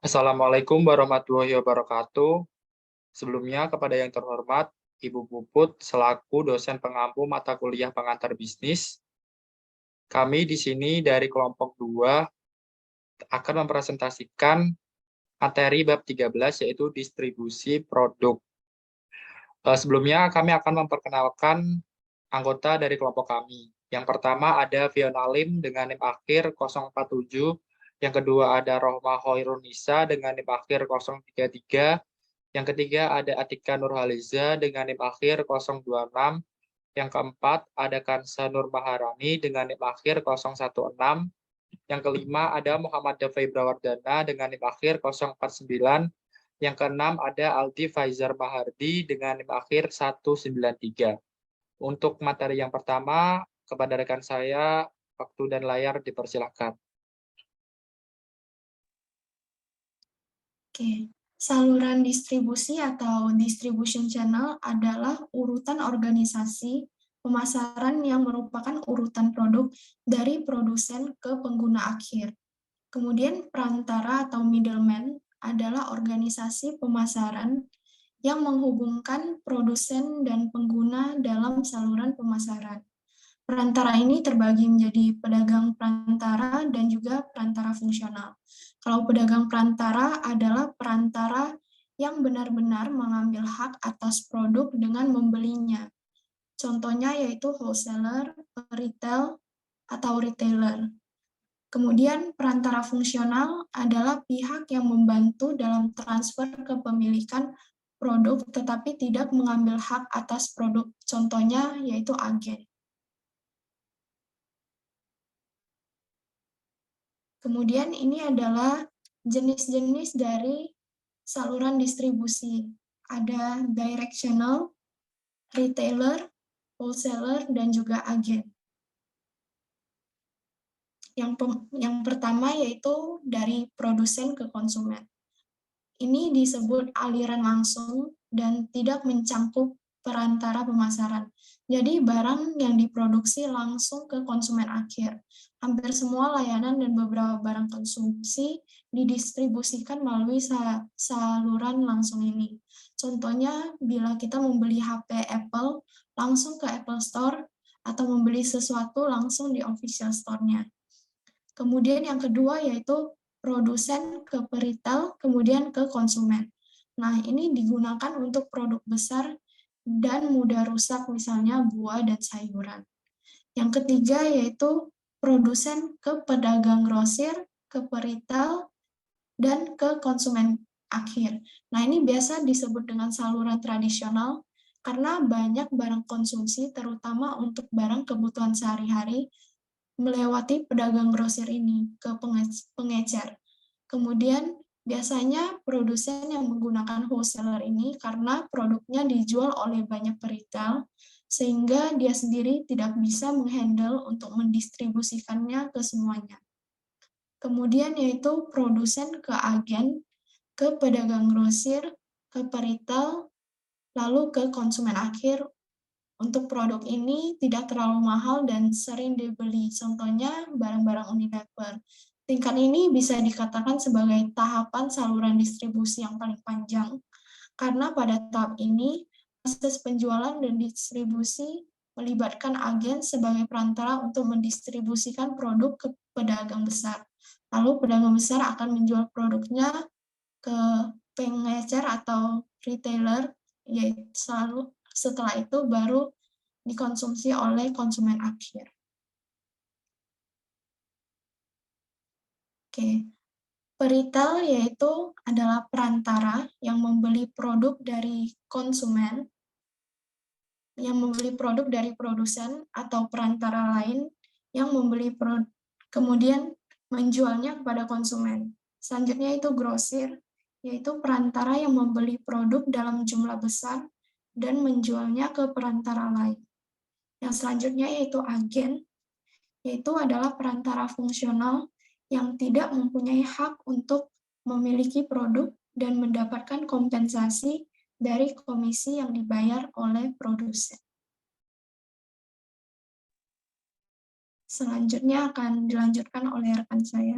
Assalamualaikum warahmatullahi wabarakatuh. Sebelumnya, kepada yang terhormat, Ibu Puput, selaku dosen pengampu mata kuliah pengantar bisnis, kami di sini dari kelompok 2 akan mempresentasikan materi bab 13, yaitu distribusi produk. Sebelumnya, kami akan memperkenalkan anggota dari kelompok kami. Yang pertama ada Fiona Lim dengan NIM akhir 047, yang kedua ada Rohma Hoirunisa dengan NIM akhir 033, yang ketiga ada Atika Nurhaliza dengan NIM akhir 026, yang keempat ada Kansa Nur Maharani dengan NIM akhir 016, yang kelima ada Muhammad Dafai Brawardana dengan NIM akhir 049, yang keenam ada Aldi Faizar Mahardi dengan NIM akhir 193. Untuk materi yang pertama, kepada rekan saya, waktu dan layar dipersilakan. Oke, saluran distribusi atau distribution channel adalah urutan organisasi pemasaran yang merupakan urutan produk dari produsen ke pengguna akhir. Kemudian perantara atau middleman adalah organisasi pemasaran yang menghubungkan produsen dan pengguna dalam saluran pemasaran. Perantara ini terbagi menjadi pedagang perantara dan juga perantara fungsional. Kalau pedagang perantara adalah perantara yang benar-benar mengambil hak atas produk dengan membelinya. Contohnya yaitu wholesaler, retail, atau retailer. Kemudian perantara fungsional adalah pihak yang membantu dalam transfer kepemilikan produk tetapi tidak mengambil hak atas produk. Contohnya yaitu agen. Kemudian ini adalah jenis-jenis dari saluran distribusi. Ada direct channel, retailer, wholesaler, dan juga agen. Yang pertama yaitu dari produsen ke konsumen. Ini disebut aliran langsung dan tidak mencangkup perantara pemasaran. Jadi barang yang diproduksi langsung ke konsumen akhir. Hampir semua layanan dan beberapa barang konsumsi didistribusikan melalui saluran langsung ini. Contohnya bila kita membeli HP Apple langsung ke Apple Store atau membeli sesuatu langsung di official store-nya. Kemudian yang kedua yaitu produsen ke retail, kemudian ke konsumen. Nah, ini digunakan untuk produk besar dan mudah rusak, misalnya buah dan sayuran. Yang ketiga yaitu produsen ke pedagang grosir, ke retail, dan ke konsumen akhir. Nah, ini biasa disebut dengan saluran tradisional karena banyak barang konsumsi, terutama untuk barang kebutuhan sehari-hari, melewati pedagang grosir ini ke pengecer. Kemudian biasanya produsen yang menggunakan wholesaler ini karena produknya dijual oleh banyak retail, sehingga dia sendiri tidak bisa menghandle untuk mendistribusikannya ke semuanya. Kemudian yaitu produsen ke agen, ke pedagang grosir, ke retail, lalu ke konsumen akhir. Untuk produk ini tidak terlalu mahal dan sering dibeli, contohnya barang-barang Unilever. Tingkat ini bisa dikatakan sebagai tahapan saluran distribusi yang paling panjang, karena pada tahap ini, proses penjualan dan distribusi melibatkan agen sebagai perantara untuk mendistribusikan produk ke pedagang besar. Lalu pedagang besar akan menjual produknya ke pengecer atau retailer, yaitu selalu setelah itu baru dikonsumsi oleh konsumen akhir. Oke, retail yaitu adalah perantara yang membeli produk dari konsumen, yang membeli produk dari produsen atau perantara lain yang membeli produk, kemudian menjualnya kepada konsumen. Selanjutnya itu grosir, yaitu perantara yang membeli produk dalam jumlah besar dan menjualnya ke perantara lain. Yang selanjutnya yaitu agen, yaitu adalah perantara fungsional yang tidak mempunyai hak untuk memiliki produk dan mendapatkan kompensasi dari komisi yang dibayar oleh produsen. Selanjutnya akan dilanjutkan oleh rekan saya.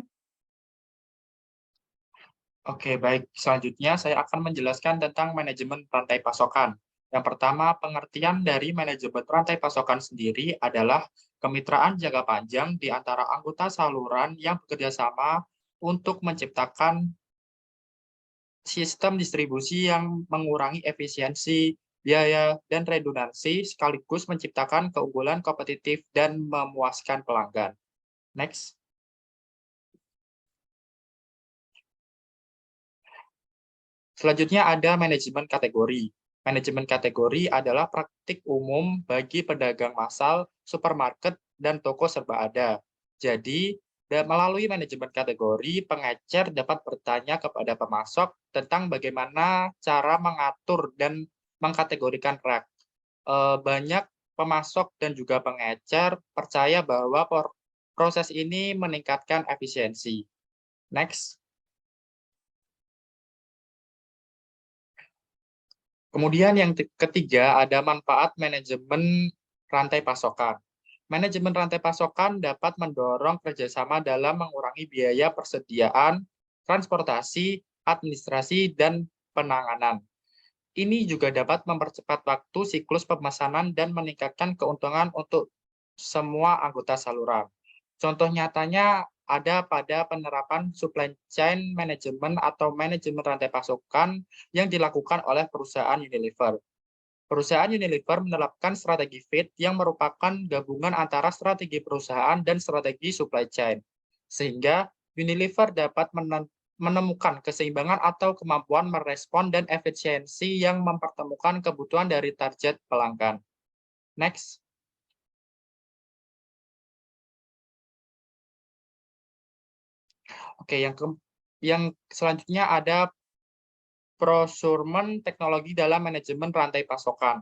Oke, baik. Selanjutnya saya akan menjelaskan tentang manajemen rantai pasokan. Yang pertama, pengertian dari manajemen rantai pasokan sendiri adalah kemitraan jangka panjang di antara anggota saluran yang bekerja sama untuk menciptakan sistem distribusi yang mengurangi efisiensi, biaya, dan redundansi sekaligus menciptakan keunggulan kompetitif dan memuaskan pelanggan. Next. Selanjutnya ada manajemen kategori. Manajemen kategori adalah praktik umum bagi pedagang massal, supermarket, dan toko serba ada. Jadi, melalui manajemen kategori, pengecer dapat bertanya kepada pemasok tentang bagaimana cara mengatur dan mengkategorikan rak. Banyak pemasok dan juga pengecer percaya bahwa proses ini meningkatkan efisiensi. Next. Kemudian yang ketiga ada manfaat manajemen rantai pasokan. Manajemen rantai pasokan dapat mendorong kerjasama dalam mengurangi biaya persediaan, transportasi, administrasi, dan penanganan. Ini juga dapat mempercepat waktu siklus pemesanan dan meningkatkan keuntungan untuk semua anggota saluran. Contoh nyatanya ada pada penerapan supply chain management atau manajemen rantai pasokan yang dilakukan oleh perusahaan Unilever. Perusahaan Unilever menerapkan strategi FIT yang merupakan gabungan antara strategi perusahaan dan strategi supply chain, sehingga Unilever dapat menemukan keseimbangan atau kemampuan merespon dan efisiensi yang mempertemukan kebutuhan dari target pelanggan. Next. Oke, yang selanjutnya ada procurement teknologi dalam manajemen rantai pasokan.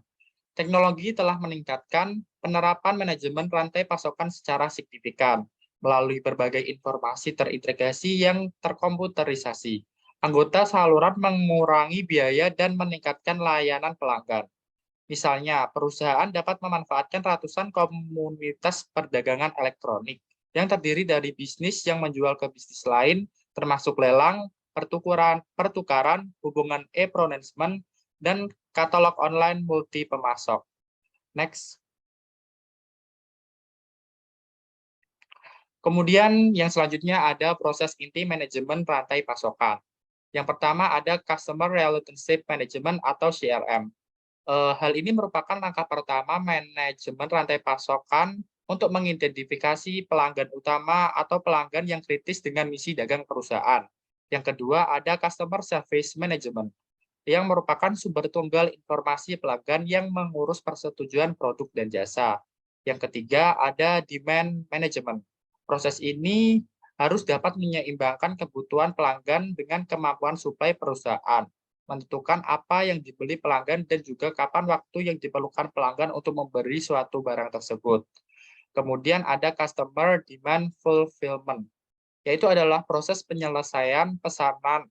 Teknologi telah meningkatkan penerapan manajemen rantai pasokan secara signifikan melalui berbagai informasi terintegrasi yang terkomputerisasi. Anggota saluran mengurangi biaya dan meningkatkan layanan pelanggan. Misalnya, perusahaan dapat memanfaatkan ratusan komunitas perdagangan elektronik yang terdiri dari bisnis yang menjual ke bisnis lain, termasuk lelang, pertukaran, hubungan e-pronouncement, dan katalog online multi pemasok. Next. Kemudian yang selanjutnya ada proses inti manajemen rantai pasokan. Yang pertama ada Customer Relationship Management atau CRM. Hal ini merupakan langkah pertama manajemen rantai pasokan untuk mengidentifikasi pelanggan utama atau pelanggan yang kritis dengan misi dagang perusahaan. Yang kedua ada Customer Service Management, yang merupakan sumber tunggal informasi pelanggan yang mengurus persetujuan produk dan jasa. Yang ketiga ada Demand Management. Proses ini harus dapat menyeimbangkan kebutuhan pelanggan dengan kemampuan suplai perusahaan, menentukan apa yang dibeli pelanggan dan juga kapan waktu yang diperlukan pelanggan untuk memberi suatu barang tersebut. Kemudian ada Customer Demand Fulfillment, yaitu adalah proses penyelesaian pesanan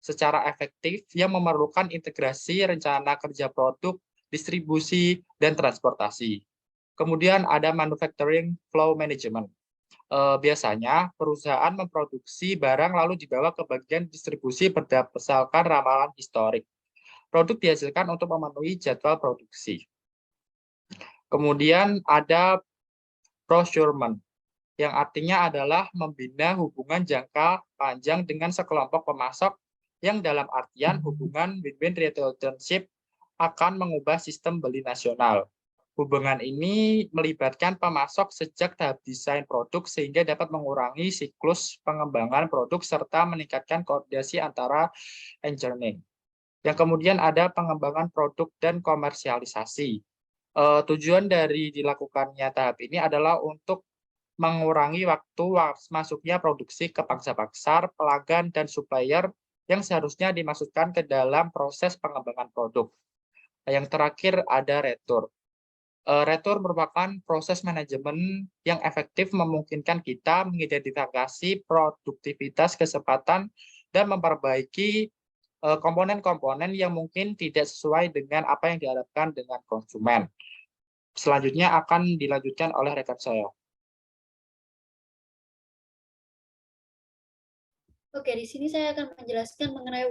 secara efektif yang memerlukan integrasi rencana kerja produk, distribusi, dan transportasi. Kemudian ada Manufacturing Flow Management. Biasanya perusahaan memproduksi barang lalu dibawa ke bagian distribusi berdasarkan ramalan historik. Produk dihasilkan untuk memenuhi jadwal produksi. Kemudian ada procurement, yang artinya adalah membina hubungan jangka panjang dengan sekelompok pemasok yang dalam artian hubungan win-win relationship akan mengubah sistem beli nasional. Hubungan ini melibatkan pemasok sejak tahap desain produk sehingga dapat mengurangi siklus pengembangan produk serta meningkatkan koordinasi antara engineering. Yang kemudian ada pengembangan produk dan komersialisasi. Tujuan dari dilakukannya tahap ini adalah untuk mengurangi waktu masuknya produksi ke pangsa pasar, pelanggan, dan supplier yang seharusnya dimasukkan ke dalam proses pengembangan produk. Yang terakhir ada retur. Retur merupakan proses manajemen yang efektif memungkinkan kita mengidentifikasi produktivitas, kesempatan, dan memperbaiki komponen-komponen yang mungkin tidak sesuai dengan apa yang diharapkan dengan konsumen. Selanjutnya akan dilanjutkan oleh rekan saya. Oke, di sini saya akan menjelaskan mengenai